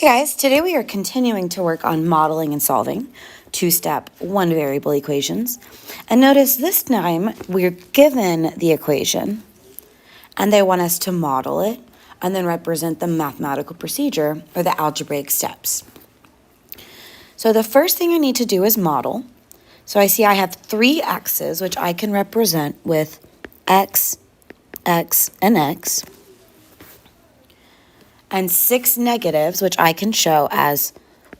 Hey guys, today we are continuing to work on modeling and solving two-step, one-variable equations. And notice this time we're given the equation and they want us to model it and then represent the mathematical procedure or the algebraic steps. So the first thing I need to do is model. So I see I have three x's, which I can represent with x, x, and x. And 6 negatives, which I can show as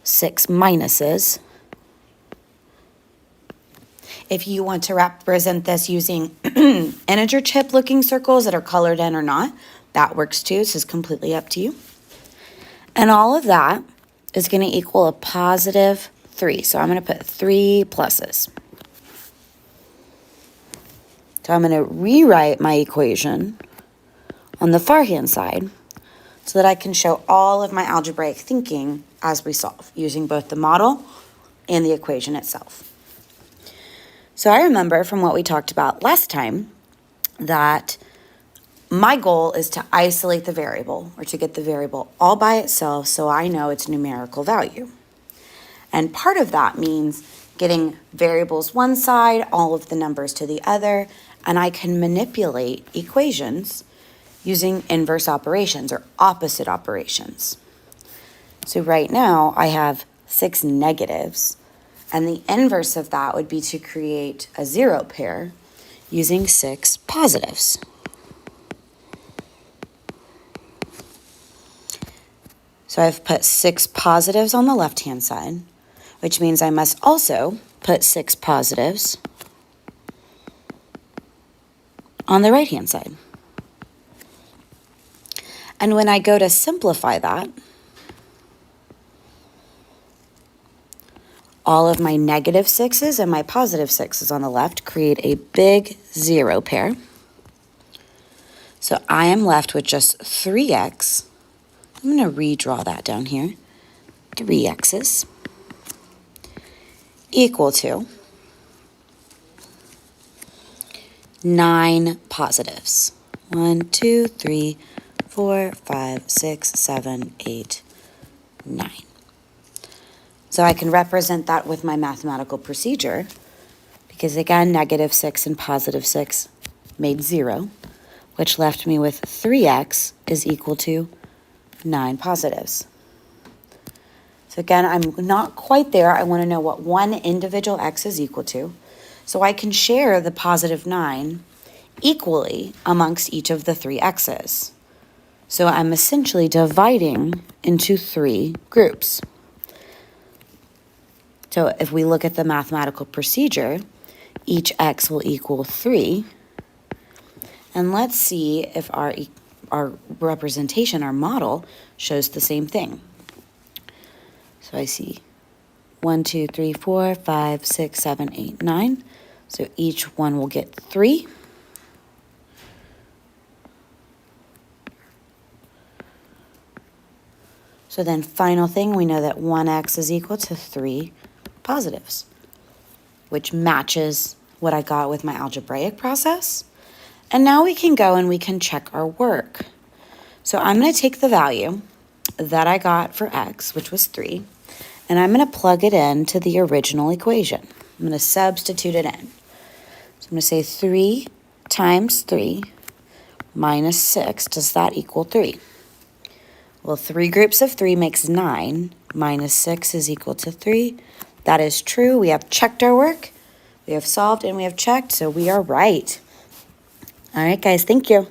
6 minuses. If you want to represent this using integer chip looking circles that are colored in or not, that works too. This is completely up to you. And all of that is going to equal a positive 3. So I'm going to put 3 pluses. So I'm going to rewrite my equation on the far hand side, so that I can show all of my algebraic thinking as we solve, using both the model and the equation itself. So I remember from what we talked about last time that my goal is to isolate the variable, or to get the variable all by itself so I know its numerical value. And part of that means getting variables one side, all of the numbers to the other, and I can manipulate equations using inverse operations or opposite operations. So right now I have 6 negatives, and the inverse of that would be to create a zero pair using 6 positives. So I've put 6 positives on the left-hand side, which means I must also put 6 positives on the right-hand side. And when I go to simplify that, all of my negative 6's and my positive 6's on the left create a big zero pair. So I am left with just 3x. I'm going to redraw that down here. 3x's equal to 9 positives. 1, 2, 3, 4, 5, 6, 7, 8, 9. So I can represent that with my mathematical procedure, because again, negative 6 and positive 6 made 0, which left me with 3x is equal to 9 positives. So again, I'm not quite there. I want to know what one individual x is equal to, so I can share the positive 9 equally amongst each of the 3 x's. So I'm essentially dividing into 3 groups. So if we look at the mathematical procedure, each x will equal 3. And let's see if our representation, our model, shows the same thing. So I see 1, 2, 3, 4, 5, 6, 7, 8, 9. So each one will get 3. So then final thing, we know that 1x is equal to 3 positives, which matches what I got with my algebraic process. And now we can go and we can check our work. So I'm going to take the value that I got for x, which was 3, and I'm going to plug it into the original equation. I'm going to substitute it in. So I'm going to say 3 times 3 minus 6, does that equal 3? Well, 3 groups of 3 makes 9, minus 6 is equal to 3. That is true. We have checked our work, we have solved, and we have checked, so we are right. All right, guys, thank you.